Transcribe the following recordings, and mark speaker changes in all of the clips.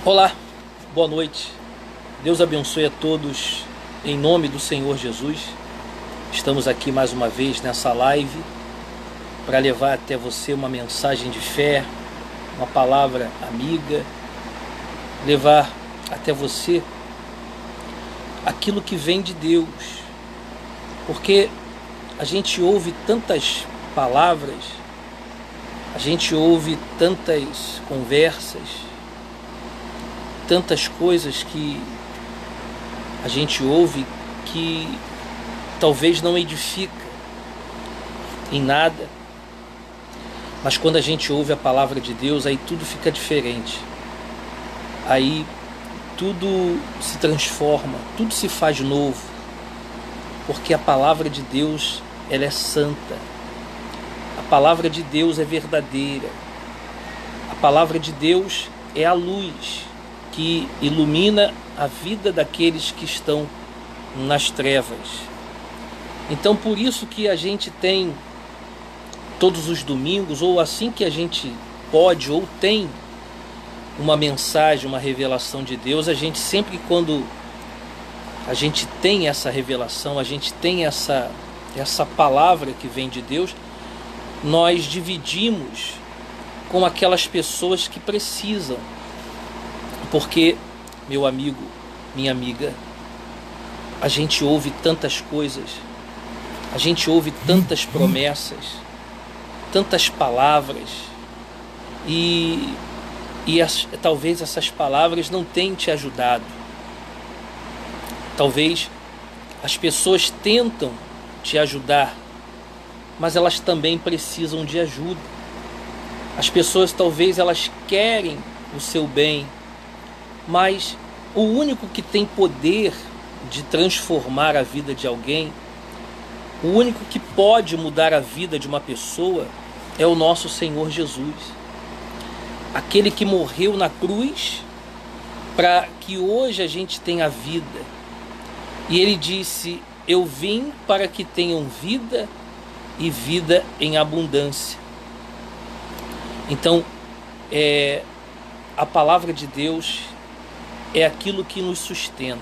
Speaker 1: Olá, boa noite. Deus abençoe a todos em nome do Senhor Jesus. Estamos aqui mais uma vez nessa live para levar até você uma mensagem de fé, uma palavra amiga, levar até você aquilo que vem de Deus. Porque a gente ouve tantas palavras, a gente ouve tantas conversas, tantas coisas que a gente ouve que talvez não edifica em nada, mas quando a gente ouve a palavra de Deus, aí tudo fica diferente, aí tudo se transforma, tudo se faz novo, porque a palavra de Deus, ela é santa, a palavra de Deus é verdadeira, a palavra de Deus é a luz que ilumina a vida daqueles que estão nas trevas. Então por isso que a gente tem todos os domingos, ou assim que a gente pode ou tem uma mensagem, uma revelação de Deus, a gente sempre, quando a gente tem essa revelação, a gente tem essa palavra que vem de Deus, nós dividimos com aquelas pessoas que precisam. Porque, meu amigo, minha amiga, a gente ouve tantas coisas, a gente ouve tantas promessas, tantas palavras, e talvez essas palavras não tenham te ajudado. Talvez as pessoas tentam te ajudar, mas elas também precisam de ajuda. As pessoas talvez elas querem o seu bem, mas o único que tem poder de transformar a vida de alguém, o único que pode mudar a vida de uma pessoa é o nosso Senhor Jesus. Aquele que morreu na cruz para que hoje a gente tenha vida. E ele disse: eu vim para que tenham vida e vida em abundância. Então, a palavra de Deus é aquilo que nos sustenta.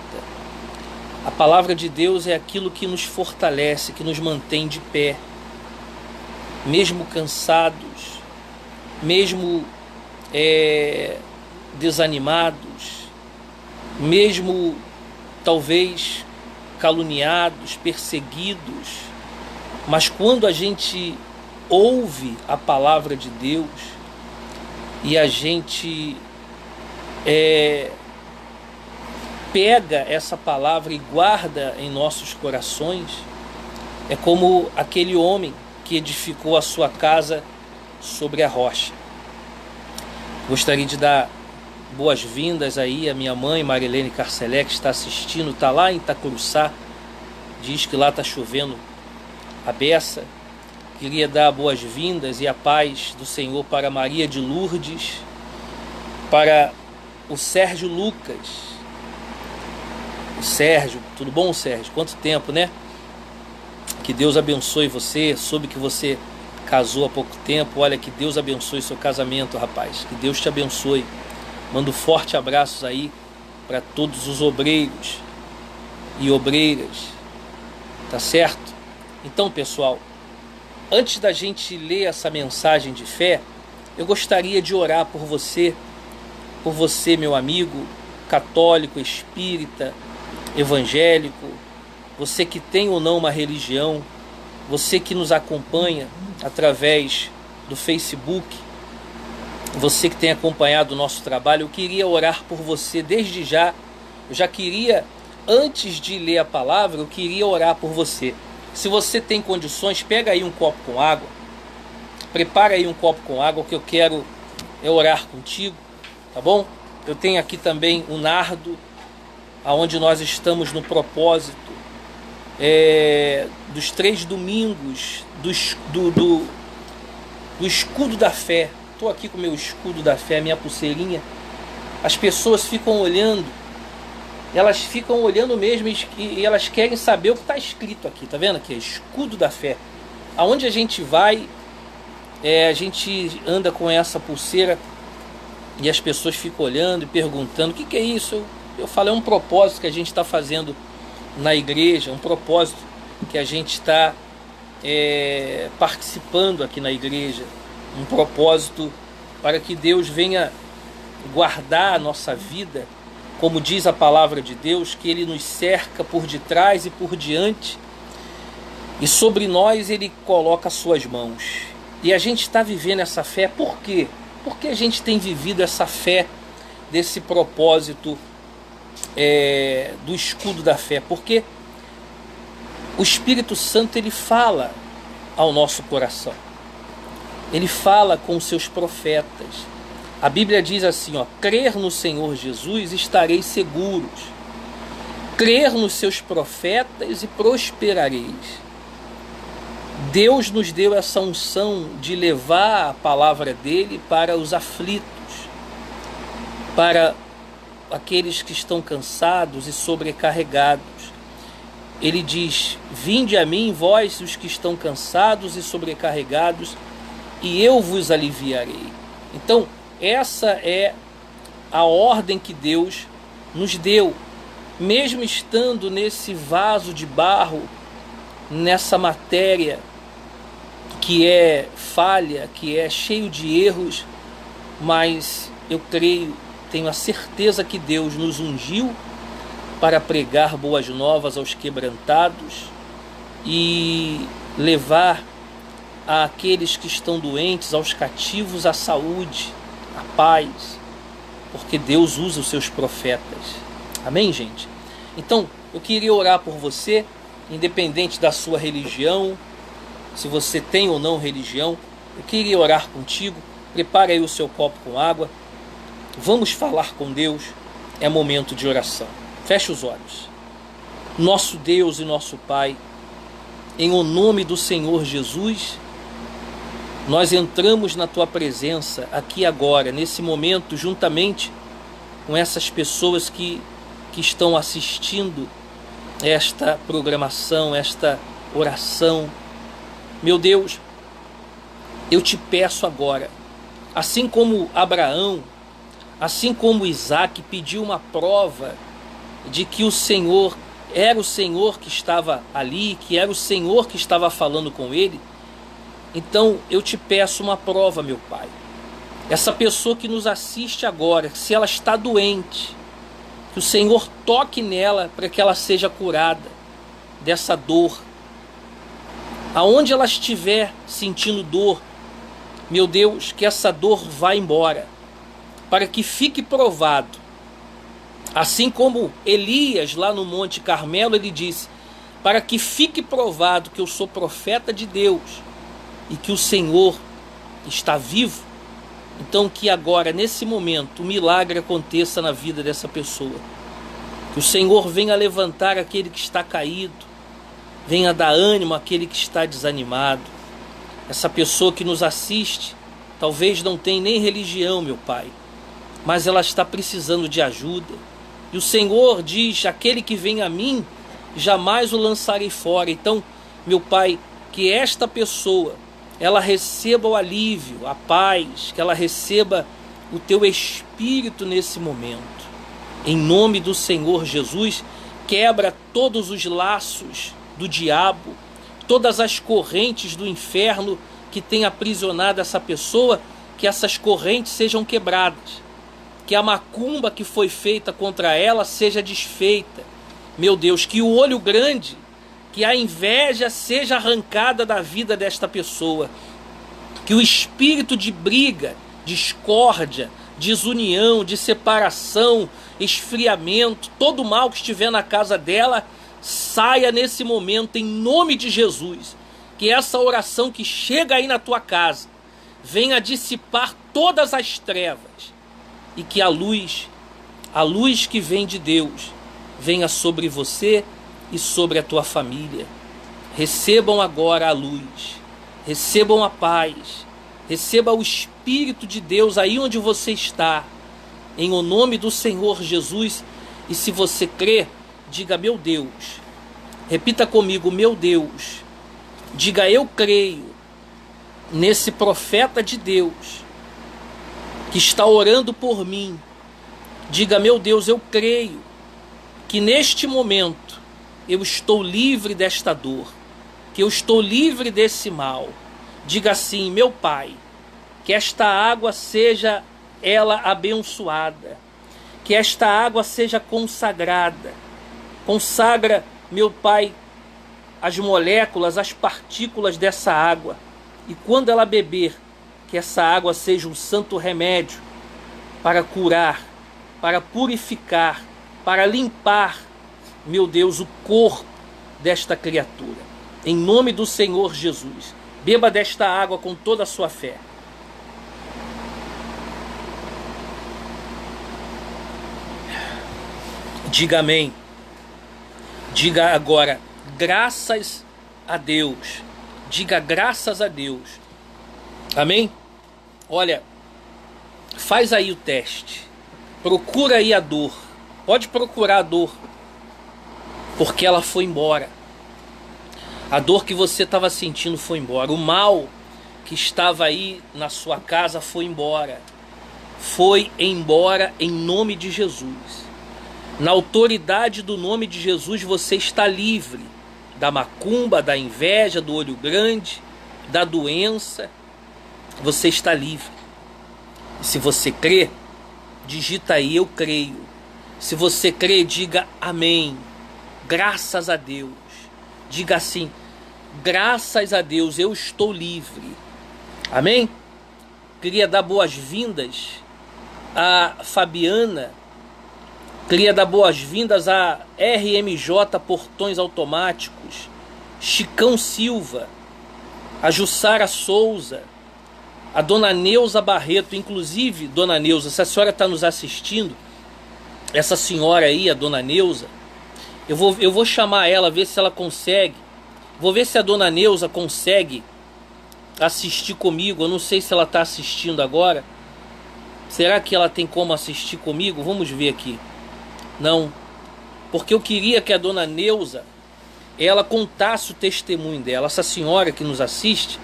Speaker 1: A palavra de Deus é aquilo que nos fortalece, que nos mantém de pé. Mesmo cansados, mesmo desanimados, mesmo talvez caluniados, perseguidos, mas quando a gente ouve a palavra de Deus e a gente pega essa palavra e guarda em nossos corações, é como aquele homem que edificou a sua casa sobre a rocha. Gostaria de dar boas-vindas aí à minha mãe, Marilene Carcelé, que está assistindo, está lá em Itacuruçá, diz que lá está chovendo a beça. Queria dar boas-vindas e a paz do Senhor para Maria de Lourdes, para o Sérgio Lucas. O Sérgio, tudo bom, Sérgio? Quanto tempo, né? Que Deus abençoe você. Soube que você casou há pouco tempo. Olha, que Deus abençoe seu casamento, rapaz. Que Deus te abençoe. Mando forte abraços aí para todos os obreiros e obreiras. Tá certo? Então, pessoal, antes da gente ler essa mensagem de fé, eu gostaria de orar por você, meu amigo, católico, espírita, evangélico, você que tem ou não uma religião, você que nos acompanha através do Facebook, você que tem acompanhado o nosso trabalho. Eu queria orar por você desde já. Eu já queria, antes de ler a palavra, eu queria orar por você. Se você tem condições, pega aí um copo com água, prepara aí um copo com água, que eu quero orar contigo, tá bom? Eu tenho aqui também o nardo, aonde nós estamos no propósito dos 3 domingos do escudo da fé. Estou aqui com o meu escudo da fé, a minha pulseirinha. As pessoas ficam olhando, elas ficam olhando mesmo e elas querem saber o que está escrito aqui, tá vendo aqui? Escudo da fé. Aonde a gente vai, a gente anda com essa pulseira E as pessoas ficam olhando e perguntando: o que é isso? Eu falo: é um propósito que a gente está fazendo na igreja, um propósito que a gente está participando aqui na igreja, um propósito para que Deus venha guardar a nossa vida, como diz a palavra de Deus, que Ele nos cerca por detrás e por diante, e sobre nós Ele coloca as suas mãos. E a gente está vivendo essa fé. Por quê? Porque a gente tem vivido essa fé, desse propósito do escudo da fé. Porque o Espírito Santo, ele fala ao nosso coração. Ele fala com os seus profetas. A Bíblia diz assim, ó: crer no Senhor Jesus estareis seguros. Crer nos seus profetas e prosperareis. Deus nos deu essa unção de levar a palavra dele para os aflitos, para aqueles que estão cansados e sobrecarregados. Ele diz: vinde a mim, vós os que estão cansados e sobrecarregados, e eu vos aliviarei. Então, essa é a ordem que Deus nos deu, mesmo estando nesse vaso de barro, nessa matéria que é falha, que é cheio de erros, mas eu creio, tenho a certeza que Deus nos ungiu para pregar boas novas aos quebrantados e levar àqueles que estão doentes, aos cativos, a saúde, a paz, porque Deus usa os seus profetas. Amém, gente? Então, eu queria orar por você, independente da sua religião, se você tem ou não religião. Eu queria orar contigo. Prepare aí o seu copo com água. Vamos falar com Deus. É momento de oração. Feche os olhos. Nosso Deus e nosso Pai, em o nome do Senhor Jesus, nós entramos na Tua presença aqui agora, nesse momento, juntamente com essas pessoas que estão assistindo esta programação, esta oração. Meu Deus, eu te peço agora, assim como Abraão, assim como Isaac pediu uma prova de que o Senhor era o Senhor que estava ali, que era o Senhor que estava falando com ele, então eu te peço uma prova, meu Pai. Essa pessoa que nos assiste agora, se ela está doente, que o Senhor toque nela para que ela seja curada dessa dor. Aonde ela estiver sentindo dor, meu Deus, que essa dor vá embora, para que fique provado. Assim como Elias lá no Monte Carmelo, ele disse: para que fique provado que eu sou profeta de Deus e que o Senhor está vivo. Então que agora, nesse momento, o milagre aconteça na vida dessa pessoa. Que o Senhor venha levantar aquele que está caído, venha dar ânimo àquele que está desanimado. Essa pessoa que nos assiste talvez não tenha nem religião, meu Pai, mas ela está precisando de ajuda. E o Senhor diz: aquele que vem a mim, jamais o lançarei fora. Então, meu Pai, que esta pessoa, ela receba o alívio, a paz, que ela receba o Teu Espírito nesse momento. Em nome do Senhor Jesus, quebra todos os laços do diabo, todas as correntes do inferno que tem aprisionado essa pessoa, que essas correntes sejam quebradas, que a macumba que foi feita contra ela seja desfeita. Meu Deus, que o olho grande, que a inveja seja arrancada da vida desta pessoa, que o espírito de briga, discórdia, desunião, de separação, esfriamento, todo o mal que estiver na casa dela, saia nesse momento em nome de Jesus. Que essa oração que chega aí na tua casa venha dissipar todas as trevas e que a luz que vem de Deus, venha sobre você e sobre a tua família. Recebam agora a luz, recebam a paz, receba o Espírito de Deus aí onde você está, em o nome do Senhor Jesus. E se você crê, diga: meu Deus. Repita comigo: meu Deus. Diga: eu creio nesse profeta de Deus que está orando por mim, diga: meu Deus, eu creio que neste momento eu estou livre desta dor, que eu estou livre desse mal. Diga assim: meu Pai, que esta água seja ela abençoada, que esta água seja consagrada. Consagra, meu Pai, as moléculas, as partículas dessa água, e quando ela beber, que essa água seja um santo remédio para curar, para purificar, para limpar, meu Deus, o corpo desta criatura. Em nome do Senhor Jesus, beba desta água com toda a sua fé. Diga amém. Diga agora: graças a Deus. Diga graças a Deus. Amém? Olha, faz aí o teste. Procura aí a dor. Pode procurar a dor, porque ela foi embora. A dor que você estava sentindo foi embora. O mal que estava aí na sua casa foi embora. Foi embora em nome de Jesus. Na autoridade do nome de Jesus você está livre da macumba, da inveja, do olho grande, da doença. Você está livre. E se você crê, digita aí: eu creio. Se você crê, diga amém. Graças a Deus. Diga assim: graças a Deus, eu estou livre. Amém? Queria dar boas-vindas a Fabiana. Queria dar boas-vindas a RMJ Portões Automáticos, Chicão Silva, a Jussara Souza, a Dona Neuza Barreto. Inclusive, Dona Neuza, se a senhora está nos assistindo, essa senhora aí, a Dona Neuza, eu vou chamar ela, ver se ela consegue. Vou ver se a Dona Neuza consegue assistir comigo. Eu não sei se ela está assistindo agora. Será que ela tem como assistir comigo? Vamos ver aqui. Não, porque eu queria que a Dona Neuza, ela contasse o testemunho dela. Essa senhora que nos assiste,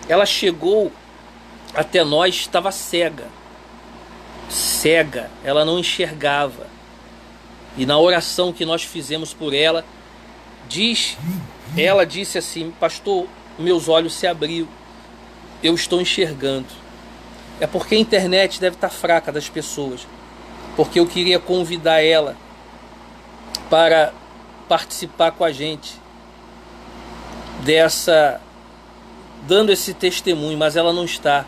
Speaker 1: ela chegou até nós, estava cega, ela não enxergava. E na oração que nós fizemos por ela, ela disse assim: pastor, meus olhos se abriram, eu estou enxergando. É porque a internet deve estar fraca das pessoas, porque eu queria convidar ela para participar com a gente dando esse testemunho, mas ela não está.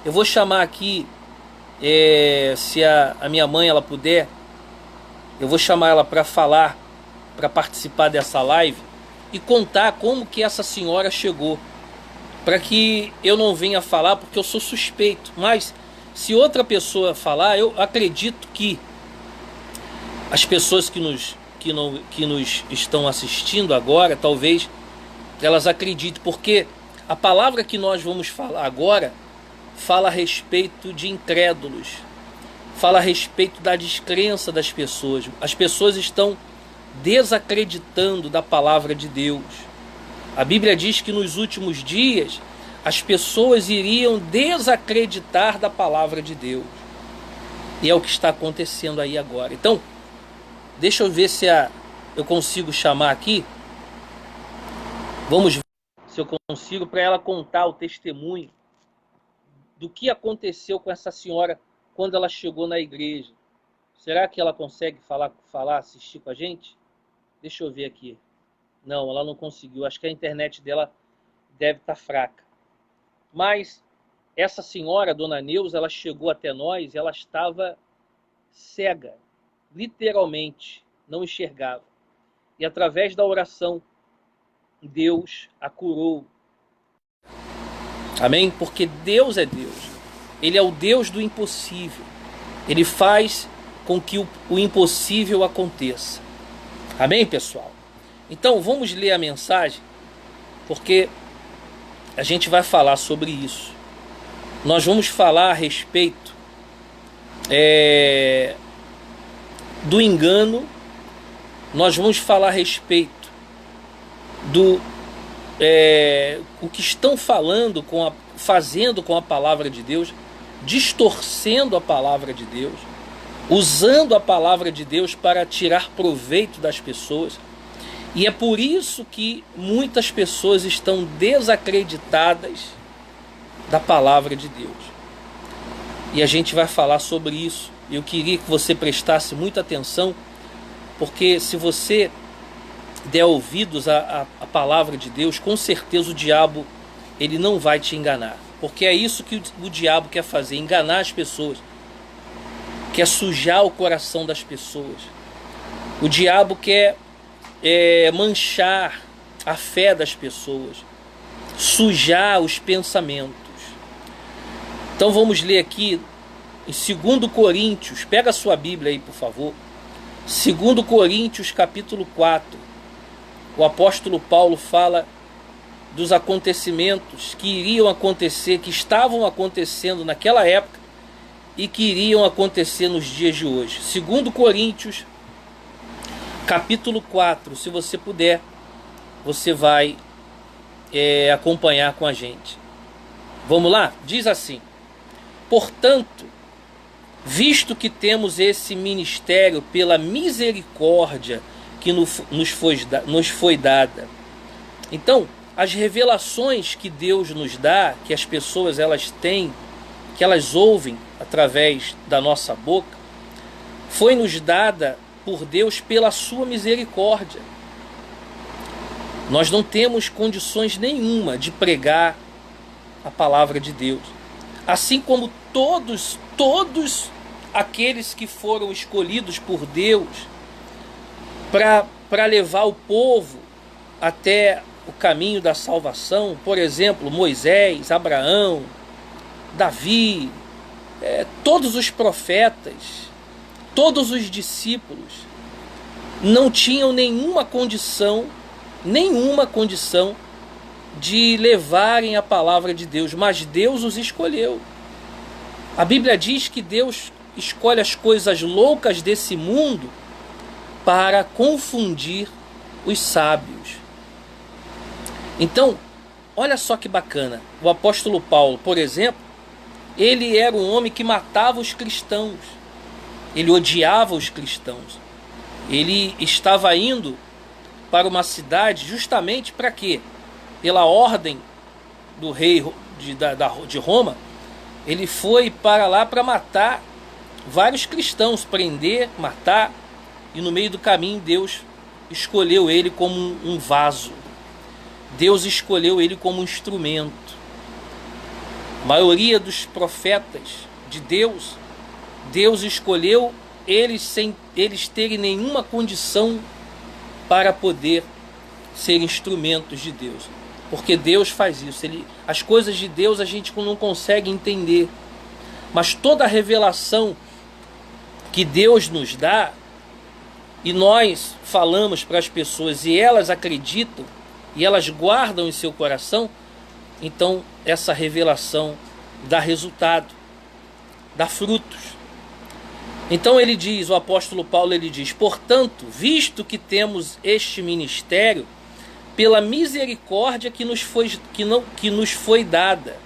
Speaker 1: Eu vou chamar aqui, se a minha mãe ela puder, eu vou chamar ela para falar, para participar dessa live e contar como que essa senhora chegou, para que eu não venha falar, porque eu sou suspeito, mas se outra pessoa falar, eu acredito que as pessoas que nos estão assistindo agora, talvez elas acreditem, porque a palavra que nós vamos falar agora fala a respeito de incrédulos, fala a respeito da descrença das pessoas. As pessoas estão desacreditando da palavra de Deus. A Bíblia diz que nos últimos dias as pessoas iriam desacreditar da palavra de Deus. E é o que está acontecendo aí agora. Então, deixa eu ver se eu consigo chamar aqui. Vamos ver se eu consigo, para ela contar o testemunho do que aconteceu com essa senhora quando ela chegou na igreja. Será que ela consegue falar, assistir com a gente? Deixa eu ver aqui. Não, ela não conseguiu. Acho que a internet dela deve estar fraca. Mas essa senhora, Dona Neuza, ela chegou até nós e ela estava cega, literalmente, não enxergava. E através da oração, Deus a curou. Amém? Porque Deus é Deus. Ele é o Deus do impossível. Ele faz com que o impossível aconteça. Amém, pessoal? Então, vamos ler a mensagem, porque a gente vai falar sobre isso. Nós vamos falar a respeito do engano. Nós vamos falar a respeito do o que estão fazendo com a palavra de Deus. distorcendo a palavra de Deus, usando a palavra de Deus para tirar proveito das pessoas. E é por isso que muitas pessoas estão desacreditadas da palavra de Deus. E a gente vai falar sobre isso. Eu queria que você prestasse muita atenção, porque se você der ouvidos à palavra de Deus, com certeza o diabo ele não vai te enganar. Porque é isso que o diabo quer fazer, enganar as pessoas. Quer sujar o coração das pessoas. O diabo quer manchar a fé das pessoas, sujar os pensamentos. Então vamos ler aqui em 2 Coríntios, pega a sua Bíblia aí, por favor. 2 Coríntios, capítulo 4. O apóstolo Paulo fala dos acontecimentos que iriam acontecer, que estavam acontecendo naquela época e que iriam acontecer nos dias de hoje. 2 Coríntios, capítulo 4, se você puder, você vai acompanhar com a gente. Vamos lá? Diz assim: portanto, visto que temos esse ministério pela misericórdia que nos foi dada. Então, as revelações que Deus nos dá, que as pessoas elas têm, que elas ouvem através da nossa boca, foi nos dada por Deus pela sua misericórdia. Nós não temos condições nenhuma de pregar a palavra de Deus. Assim como todos aqueles que foram escolhidos por Deus para levar o povo até o caminho da salvação, por exemplo, Moisés, Abraão, Davi, todos os profetas, todos os discípulos, não tinham nenhuma condição de levarem a palavra de Deus, mas Deus os escolheu. A Bíblia diz que Deus escolhe as coisas loucas desse mundo para confundir os sábios. Então, olha só que bacana. O apóstolo Paulo, por exemplo, ele era um homem que matava os cristãos. Ele odiava os cristãos. Ele estava indo para uma cidade justamente para quê? Pela ordem do rei de Roma, ele foi para lá para matar vários cristãos, prender, matar, e no meio do caminho Deus escolheu ele como um vaso. Deus escolheu ele como um instrumento. A maioria dos profetas de Deus, Deus escolheu eles sem eles terem nenhuma condição para poder ser instrumentos de Deus. Porque Deus faz isso. As coisas de Deus a gente não consegue entender. Mas toda a revelação que Deus nos dá, e nós falamos para as pessoas e elas acreditam, e elas guardam em seu coração, então essa revelação dá resultado, dá frutos. Então ele diz, o apóstolo Paulo ele diz: portanto, visto que temos este ministério, pela misericórdia que nos foi dada,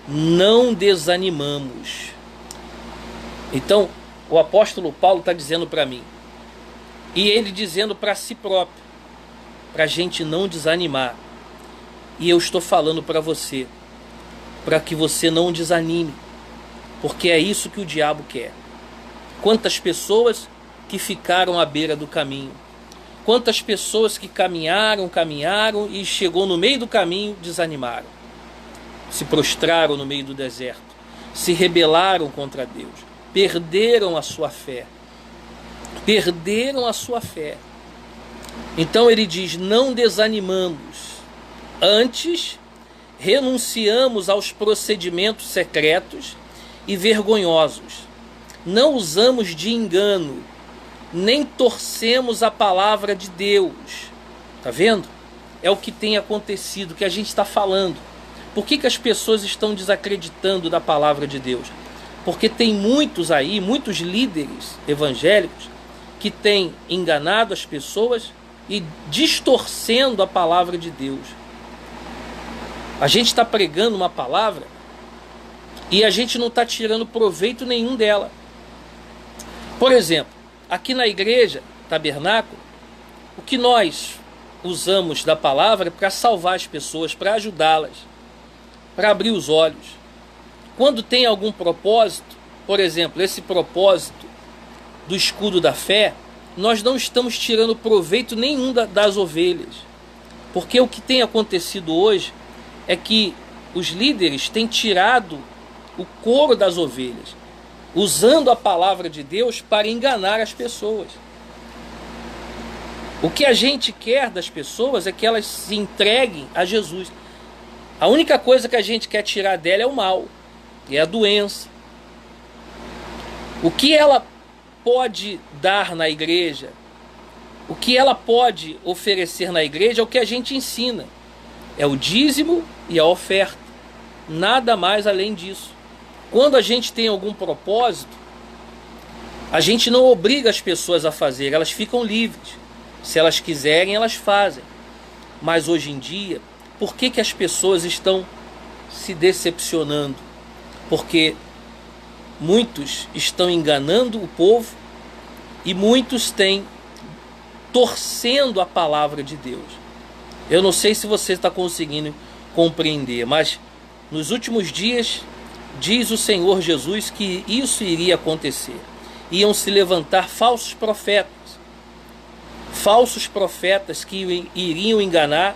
Speaker 1: não desanimamos. Então o apóstolo Paulo está dizendo para mim, e ele dizendo para si próprio, para a gente não desanimar. E eu estou falando para você, para que você não desanime, porque é isso que o diabo quer. Quantas pessoas que ficaram à beira do caminho, quantas pessoas que caminharam e chegou no meio do caminho, desanimaram, se prostraram no meio do deserto, se rebelaram contra Deus, perderam a sua fé. Então ele diz: não desanimamos, antes renunciamos aos procedimentos secretos e vergonhosos, não usamos de engano, nem torcemos a palavra de Deus. Está vendo? É o que tem acontecido, que a gente está falando. Por que as pessoas estão desacreditando da palavra de Deus? Porque tem muitos aí, muitos líderes evangélicos, que têm enganado as pessoas e distorcendo a palavra de Deus. A gente está pregando uma palavra e a gente não está tirando proveito nenhum dela. Por exemplo, aqui na igreja, tabernáculo, o que nós usamos da palavra é para salvar as pessoas, para ajudá-las, para abrir os olhos. Quando tem algum propósito, por exemplo, esse propósito do escudo da fé, nós não estamos tirando proveito nenhum das ovelhas. Porque o que tem acontecido hoje é que os líderes têm tirado o couro das ovelhas, usando a palavra de Deus para enganar as pessoas. O que a gente quer das pessoas é que elas se entreguem a Jesus. A única coisa que a gente quer tirar dela é o mal, é a doença. O que ela pode dar na igreja, o que ela pode oferecer na igreja é o que a gente ensina. É o dízimo e a oferta. Nada mais além disso. Quando a gente tem algum propósito, a gente não obriga as pessoas a fazer, elas ficam livres. Se elas quiserem, elas fazem. Mas hoje em dia, por que as pessoas estão se decepcionando? Porque muitos estão enganando o povo e muitos têm torcendo a palavra de Deus. Eu não sei se você está conseguindo compreender, mas nos últimos dias diz o Senhor Jesus que isso iria acontecer. Iam se levantar falsos profetas que iriam enganar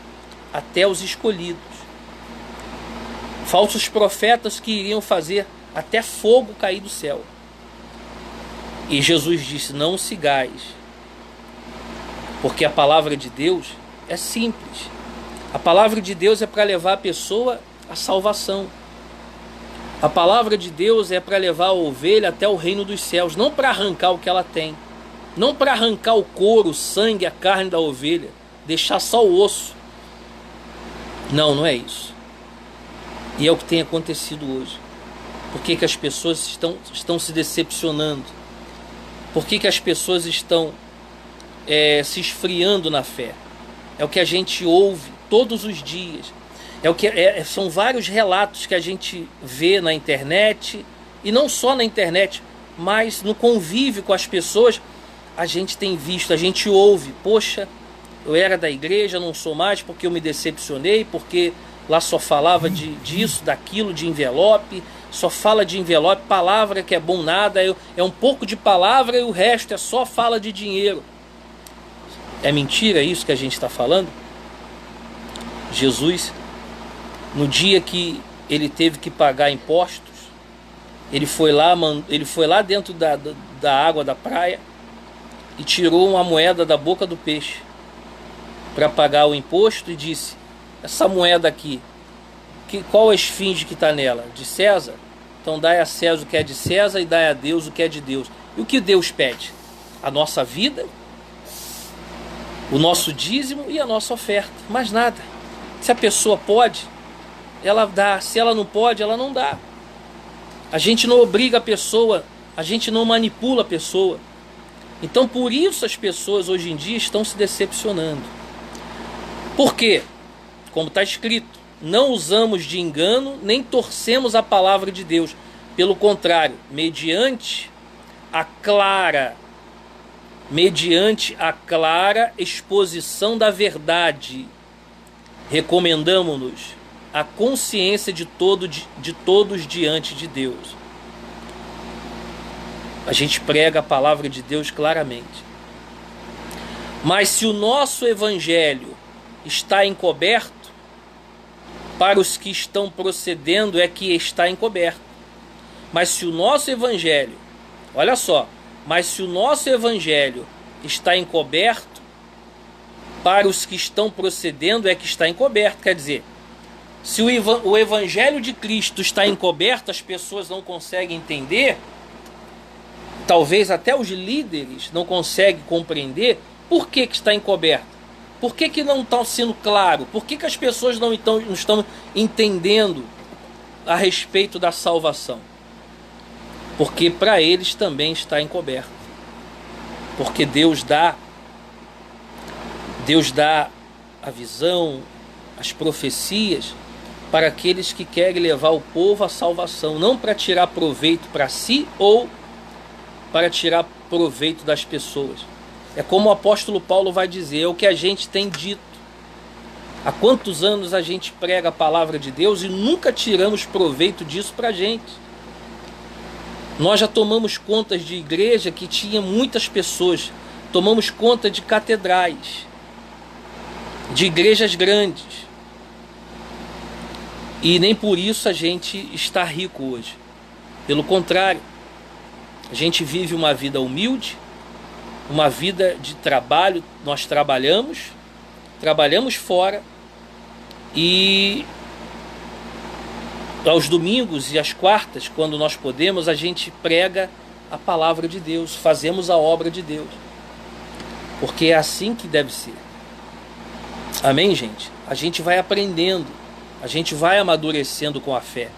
Speaker 1: até os escolhidos. Falsos profetas que iriam fazer até fogo cair do céu. E Jesus disse: não sigais, porque a palavra de Deus é simples. A palavra de Deus é para levar a pessoa à salvação. A palavra de Deus é para levar a ovelha até o reino dos céus, não para arrancar o que ela tem, não para arrancar o couro, o sangue, a carne da ovelha, deixar só o osso. Não, não é isso. E é o que tem acontecido hoje. Por que as pessoas estão se decepcionando? Por que as pessoas estão se esfriando na fé? É o que a gente ouve todos os dias. São vários relatos que a gente vê na internet, e não só na internet, mas no convívio com as pessoas. A gente tem visto, a gente ouve: poxa, eu era da igreja, não sou mais porque eu me decepcionei, porque lá só falava disso, daquilo, de envelope, só fala de envelope, palavra que é bom nada, é um pouco de palavra e o resto é só fala de dinheiro. É mentira isso que a gente está falando? Jesus, no dia que ele teve que pagar impostos, ele foi lá dentro da água da praia e tirou uma moeda da boca do peixe para pagar o imposto e disse: essa moeda aqui, qual a esfinge que está nela? De César? Então dai a César o que é de César e dai a Deus o que é de Deus. E o que Deus pede? A nossa vida, o nosso dízimo e a nossa oferta. Mais nada. Se a pessoa pode, ela dá. Se ela não pode, ela não dá. A gente não obriga a pessoa, a gente não manipula a pessoa. Então por isso as pessoas hoje em dia estão se decepcionando. Por quê? Como está escrito: não usamos de engano, nem torcemos a palavra de Deus. Pelo contrário, mediante a clara exposição da verdade, recomendamo-nos a consciência de todos diante de Deus. A gente prega a palavra de Deus claramente. Mas se o nosso evangelho está encoberto, para os que estão procedendo é que está encoberto. Mas se o nosso evangelho, olha só, mas se o nosso evangelho está encoberto, para os que estão procedendo é que está encoberto. Quer dizer, se o evangelho de Cristo está encoberto, as pessoas não conseguem entender, talvez até os líderes não conseguem compreender por que está encoberto. Por que não está sendo claro? Por que as pessoas não estão entendendo a respeito da salvação? Porque para eles também está encoberto. Porque Deus dá a visão, as profecias, para aqueles que querem levar o povo à salvação, não para tirar proveito para si ou para tirar proveito das pessoas. É como o apóstolo Paulo vai dizer, é o que a gente tem dito. Há quantos anos a gente prega a palavra de Deus e nunca tiramos proveito disso para a gente. Nós já tomamos contas de igreja que tinha muitas pessoas, tomamos conta de catedrais, de igrejas grandes, e nem por isso a gente está rico hoje. Pelo contrário, a gente vive uma vida humilde, uma vida de trabalho. Nós trabalhamos fora, e aos domingos e às quartas, quando nós podemos, a gente prega a palavra de Deus, fazemos a obra de Deus, porque é assim que deve ser. Amém, gente? A gente vai aprendendo, a gente vai amadurecendo com a fé.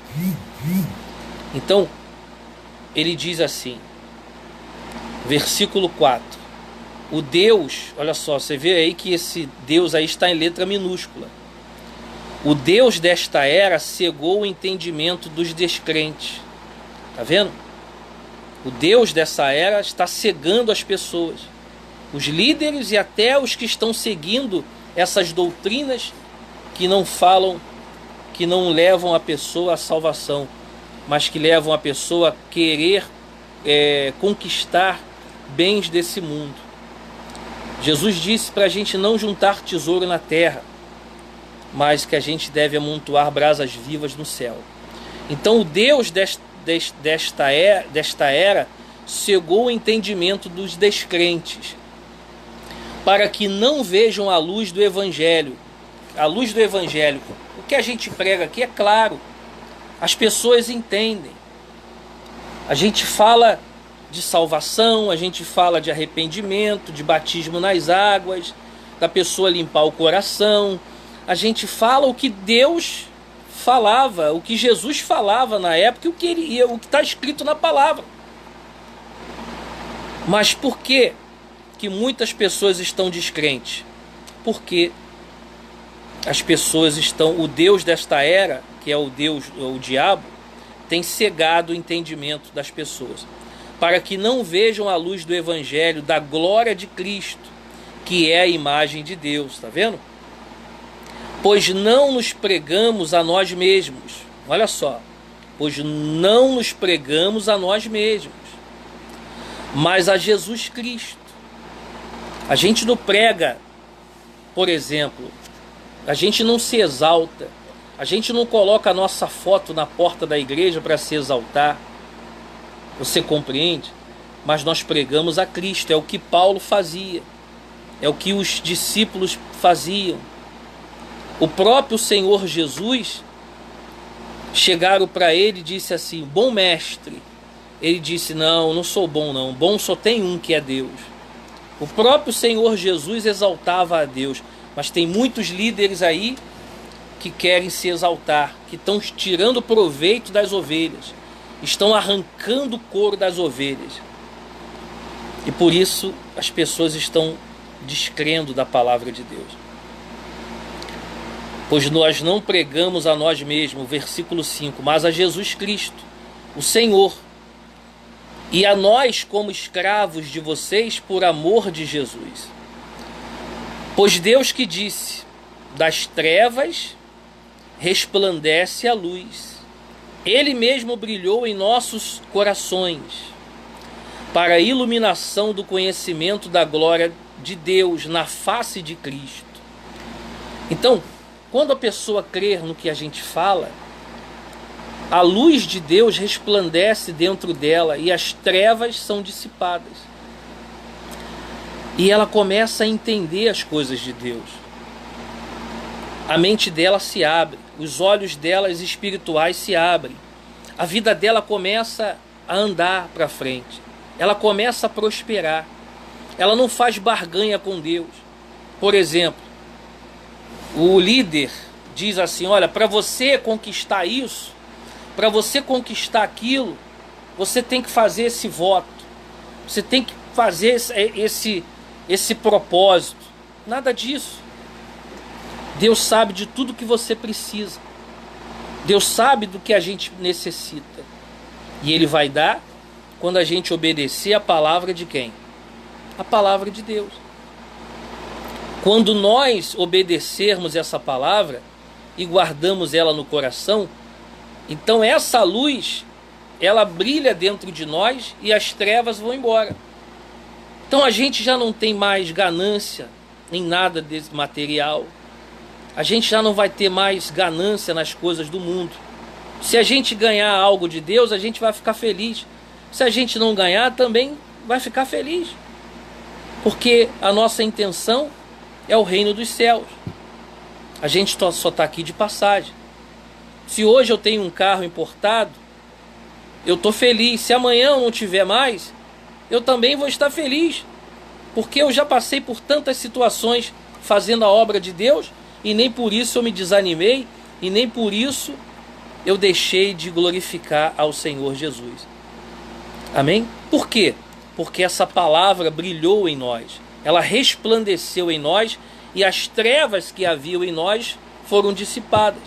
Speaker 1: Então, ele diz assim, versículo 4, o Deus, olha só, você vê aí que esse Deus aí está em letra minúscula. O Deus desta era cegou o entendimento dos descrentes. Está vendo? O Deus dessa era está cegando as pessoas. Os líderes e até os que estão seguindo essas doutrinas que não falam, que não levam a pessoa à salvação, mas que levam a pessoa a querer conquistar bens desse mundo. Jesus disse para a gente não juntar tesouro na terra, mas que a gente deve amontoar brasas vivas no céu. Então o Deus desta era cegou o entendimento dos descrentes, para que não vejam a luz do Evangelho. A luz do Evangelho, o que a gente prega aqui é claro, as pessoas entendem. A gente fala de salvação, a gente fala de arrependimento, de batismo nas águas, da pessoa limpar o coração. A gente fala o que Deus falava, o que Jesus falava na época, o que está escrito na palavra. Mas por que muitas pessoas estão descrentes? Porque as pessoas estão, o Deus desta era, que é o diabo, tem cegado o entendimento das pessoas, para que não vejam a luz do Evangelho, da glória de Cristo, que é a imagem de Deus. Está vendo? Pois não nos pregamos a nós mesmos. Olha só. Pois não nos pregamos a nós mesmos, mas a Jesus Cristo. A gente não prega, por exemplo, a gente não se exalta, a gente não coloca a nossa foto na porta da igreja para se exaltar. Você compreende? Mas nós pregamos a Cristo, é o que Paulo fazia, é o que os discípulos faziam. O próprio Senhor Jesus, chegaram para ele e disse assim, bom mestre. Ele disse, não sou bom não, bom só tem um, que é Deus. O próprio Senhor Jesus exaltava a Deus, mas tem muitos líderes aí que querem se exaltar, que estão tirando proveito das ovelhas, estão arrancando o couro das ovelhas. E por isso as pessoas estão descrendo da palavra de Deus. Pois nós não pregamos a nós mesmos, versículo 5, mas a Jesus Cristo, o Senhor, e a nós como escravos de vocês por amor de Jesus. Pois Deus que disse, das trevas resplandece a luz. Ele mesmo brilhou em nossos corações, para a iluminação do conhecimento da glória de Deus na face de Cristo. Então, quando a pessoa crer no que a gente fala, a luz de Deus resplandece dentro dela e as trevas são dissipadas. E ela começa a entender as coisas de Deus. A mente dela se abre, os olhos delas espirituais se abrem. A vida dela começa a andar para frente. Ela começa a prosperar. Ela não faz barganha com Deus. Por exemplo, o líder diz assim, olha, para você conquistar isso, para você conquistar aquilo, você tem que fazer esse voto, você tem que fazer esse propósito. Nada disso. Deus sabe de tudo que você precisa. Deus sabe do que a gente necessita. E Ele vai dar quando a gente obedecer a palavra de quem? A palavra de Deus. Quando nós obedecermos essa palavra e guardamos ela no coração, então essa luz, ela brilha dentro de nós e as trevas vão embora. Então a gente já não tem mais ganância em nada desse material. A gente já não vai ter mais ganância nas coisas do mundo. Se a gente ganhar algo de Deus, a gente vai ficar feliz. Se a gente não ganhar, também vai ficar feliz. Porque a nossa intenção é o reino dos céus. A gente só está aqui de passagem. Se hoje eu tenho um carro importado, eu estou feliz. Se amanhã eu não tiver mais, eu também vou estar feliz. Porque eu já passei por tantas situações fazendo a obra de Deus, e nem por isso eu me desanimei, e nem por isso eu deixei de glorificar ao Senhor Jesus. Amém? Por quê? Porque essa palavra brilhou em nós, ela resplandeceu em nós, e as trevas que haviam em nós foram dissipadas.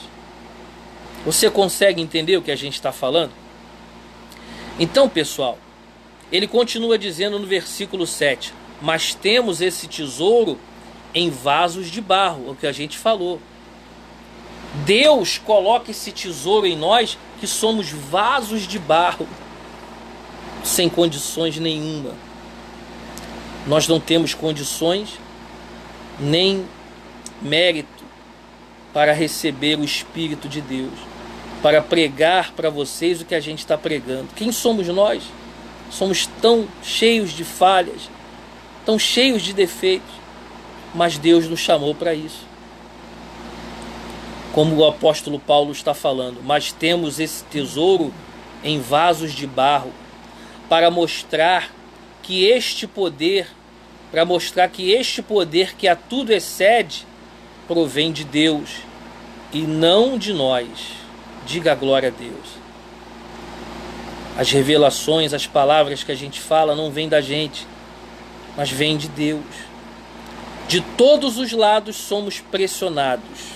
Speaker 1: Você consegue entender o que a gente está falando? Então, pessoal, ele continua dizendo no versículo 7, mas temos esse tesouro em vasos de barro, o que a gente falou. Deus coloca esse tesouro em nós, que somos vasos de barro, sem condições nenhuma. Nós não temos condições nem mérito para receber o Espírito de Deus, para pregar para vocês o que a gente está pregando. Quem somos nós? Somos tão cheios de falhas, tão cheios de defeitos, mas Deus nos chamou para isso. Como o apóstolo Paulo está falando, mas temos esse tesouro em vasos de barro, para mostrar que este poder, que a tudo excede, provém de Deus e não de nós. Diga glória a Deus. As revelações, as palavras que a gente fala não vêm da gente, mas vêm de Deus. De todos os lados somos pressionados.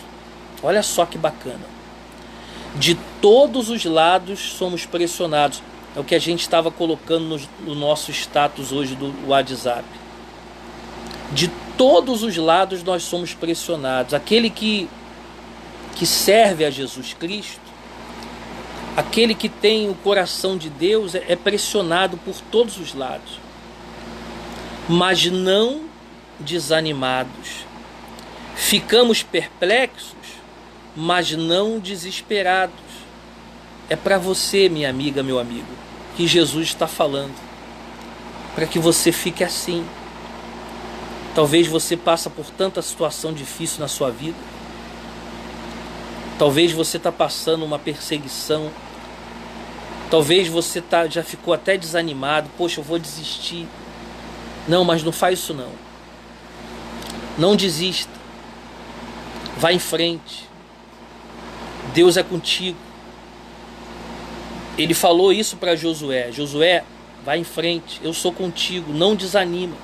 Speaker 1: Olha só que bacana. De todos os lados somos pressionados. É o que a gente estava colocando no nosso status hoje do WhatsApp. De todos os lados nós somos pressionados. Aquele que serve a Jesus Cristo, aquele que tem o coração de Deus, é pressionado por todos os lados. Mas não desanimados. Ficamos perplexos, mas não desesperados. É para você, minha amiga, meu amigo, que Jesus está falando. Para que você fique assim. Talvez você passe por tanta situação difícil na sua vida. Talvez você está passando uma perseguição. Talvez você já ficou até desanimado. Poxa, eu vou desistir. Não, mas não faz isso não. Não desista. Vá em frente. Deus é contigo. Ele falou isso para Josué. Josué, vai em frente, eu sou contigo, não desanima.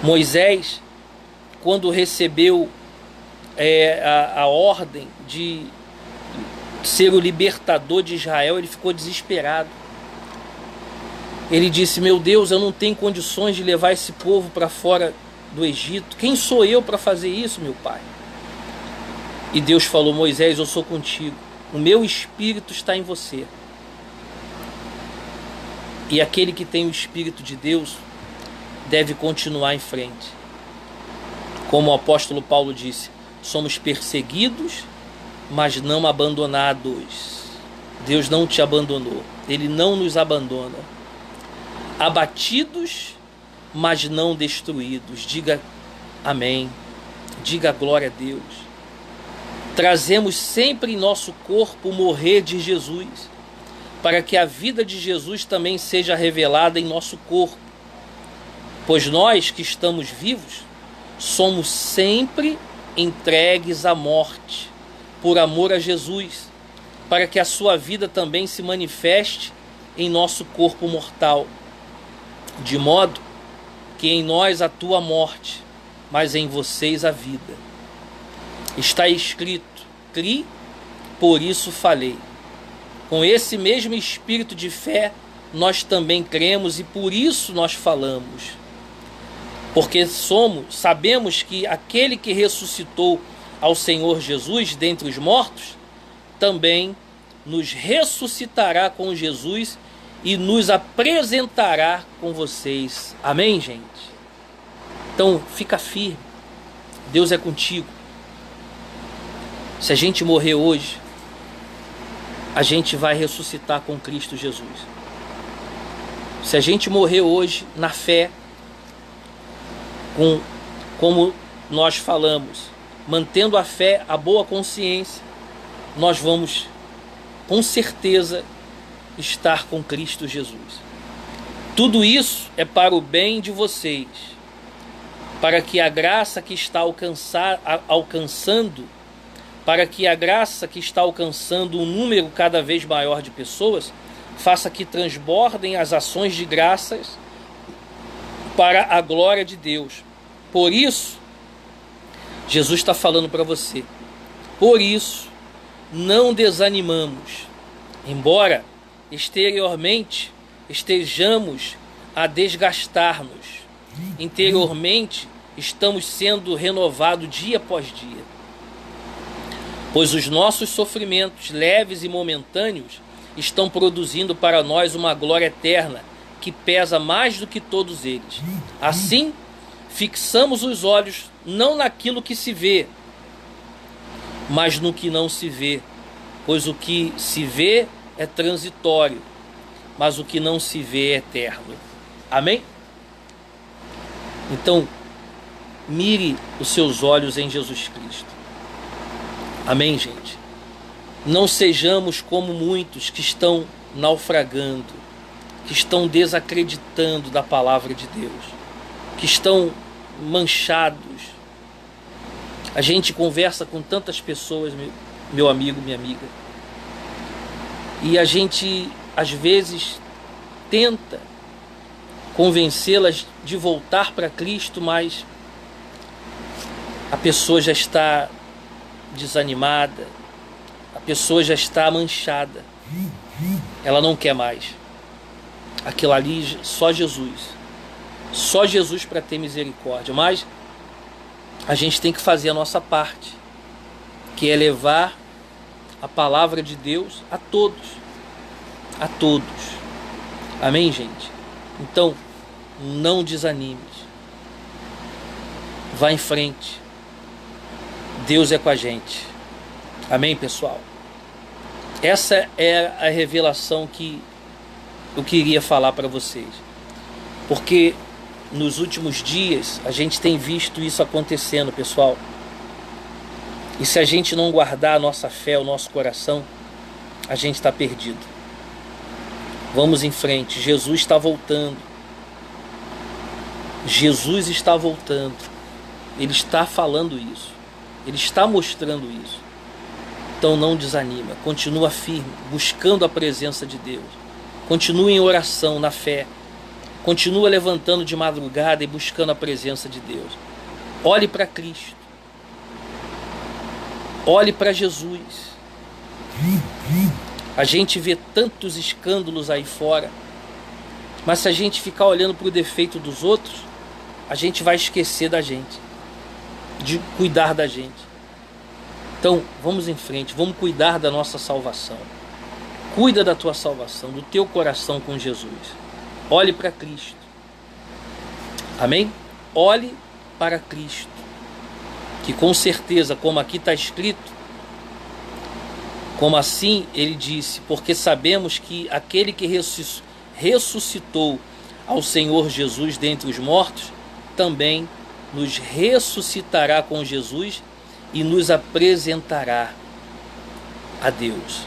Speaker 1: Moisés, quando recebeu a ordem de ser o libertador de Israel, ele ficou desesperado. Ele disse, meu Deus, eu não tenho condições de levar esse povo para fora do Egito. Quem sou eu para fazer isso, meu pai? E Deus falou, Moisés, eu sou contigo. O meu Espírito está em você. E aquele que tem o Espírito de Deus deve continuar em frente. Como o apóstolo Paulo disse, somos perseguidos, mas não abandonados. Deus não te abandonou. Ele não nos abandona. Abatidos, mas não destruídos. Diga amém. Diga glória a Deus. Trazemos sempre em nosso corpo o morrer de Jesus, para que a vida de Jesus também seja revelada em nosso corpo. Pois nós que estamos vivos, somos sempre entregues à morte, por amor a Jesus, para que a sua vida também se manifeste em nosso corpo mortal, de modo que em nós atua a morte, mas em vocês a vida. Está escrito, crie por isso falei. Com esse mesmo espírito de fé, nós também cremos e por isso nós falamos. Porque sabemos que aquele que ressuscitou ao Senhor Jesus dentre os mortos, também nos ressuscitará com Jesus e nos apresentará com vocês. Amém, gente? Então, fica firme. Deus é contigo. Se a gente morrer hoje, a gente vai ressuscitar com Cristo Jesus. Se a gente morrer hoje na fé, como nós falamos, mantendo a fé, a boa consciência, nós vamos com certeza estar com Cristo Jesus. Tudo isso é para o bem de vocês, para que a graça que está alcançando um número cada vez maior de pessoas, faça que transbordem as ações de graças para a glória de Deus. Por isso, Jesus está falando para você, por isso não desanimamos, embora exteriormente estejamos a desgastar-nos, interiormente estamos sendo renovados dia após dia, pois os nossos sofrimentos leves e momentâneos estão produzindo para nós uma glória eterna que pesa mais do que todos eles. Assim, fixamos os olhos não naquilo que se vê, mas no que não se vê, pois o que se vê é transitório, mas o que não se vê é eterno. Amém? Então, mire os seus olhos em Jesus Cristo. Amém, gente? Não sejamos como muitos que estão naufragando, que estão desacreditando da palavra de Deus, que estão manchados. A gente conversa com tantas pessoas, meu amigo, minha amiga, e a gente às vezes tenta convencê-las de voltar para Cristo, mas a pessoa já está desanimada, a pessoa já está manchada, ela não quer mais. Aquilo ali, só Jesus para ter misericórdia. Mas a gente tem que fazer a nossa parte, que é levar a palavra de Deus a todos, amém, gente? Então, não desanime, vá em frente, Deus é com a gente, amém, pessoal? Essa é a revelação que eu queria falar para vocês, porque nos últimos dias a gente tem visto isso acontecendo, pessoal, e se a gente não guardar a nossa fé, o nosso coração, a gente está perdido. Vamos em frente, Jesus está voltando, Jesus está voltando, Ele está falando isso, Ele está mostrando isso. Então não desanima, continua firme, buscando a presença de Deus, continua em oração, na fé, continua levantando de madrugada e buscando a presença de Deus. Olhe para Cristo, olhe para Jesus. A gente vê tantos escândalos aí fora, mas se a gente ficar olhando para o defeito dos outros, a gente vai esquecer da gente, de cuidar da gente. Então vamos em frente, vamos cuidar da nossa salvação. Cuida da tua salvação, do teu coração com Jesus. Olhe para Cristo, amém? Olhe para Cristo, que com certeza, como aqui está escrito, como assim ele disse, porque sabemos que aquele que ressuscitou ao Senhor Jesus dentre os mortos, também nos ressuscitará com Jesus e nos apresentará a Deus.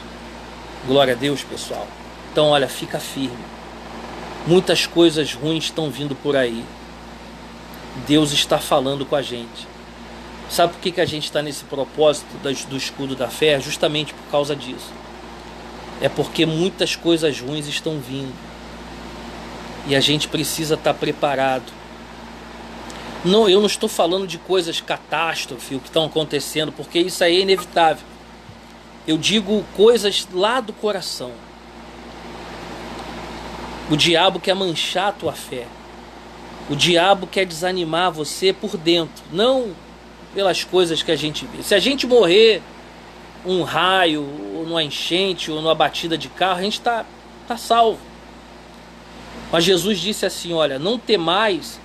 Speaker 1: Glória a Deus, pessoal. Então, olha, fica firme. Muitas coisas ruins estão vindo por aí. Deus está falando com a gente. Sabe por que a gente está nesse propósito do escudo da fé? Justamente por causa disso. É porque muitas coisas ruins estão vindo. E a gente precisa estar preparado. Não, eu não estou falando de coisas catástrofe, o que estão acontecendo, porque isso aí é inevitável. Eu digo coisas lá do coração. O diabo quer manchar a tua fé. O diabo quer desanimar você por dentro, não pelas coisas que a gente vê. Se a gente morrer um raio, ou numa enchente, ou numa batida de carro, a gente tá salvo. Mas Jesus disse assim, olha, não temais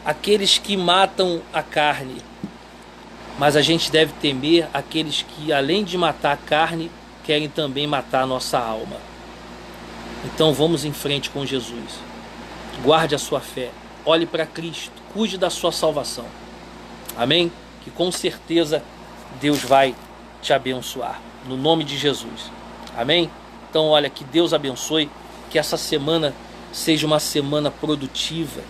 Speaker 1: aqueles que matam a carne, mas a gente deve temer aqueles que, além de matar a carne, querem também matar a nossa alma. Então vamos em frente com Jesus. Guarde a sua fé. Olhe para Cristo. Cuide da sua salvação. Amém? Que com certeza Deus vai te abençoar. No nome de Jesus. Amém? Então olha, que Deus abençoe. Que essa semana seja uma semana produtiva.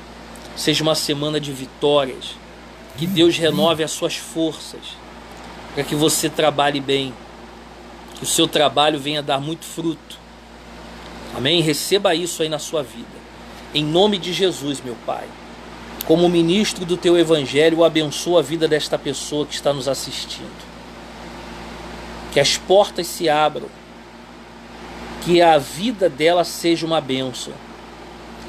Speaker 1: Seja uma semana de vitórias. Que Deus renove as suas forças. Para que você trabalhe bem. Que o seu trabalho venha dar muito fruto. Amém? Receba isso aí na sua vida. Em nome de Jesus, meu Pai. Como ministro do Teu Evangelho, eu abençoo a vida desta pessoa que está nos assistindo. Que as portas se abram. Que a vida dela seja uma bênção.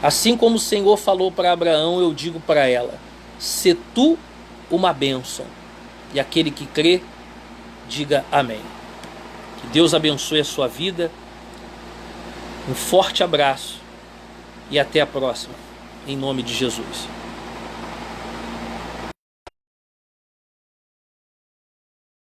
Speaker 1: Assim como o Senhor falou para Abraão, eu digo para ela: se tu uma bênção. E aquele que crê, diga amém. Que Deus abençoe a sua vida. Um forte abraço e até a próxima, em nome de Jesus.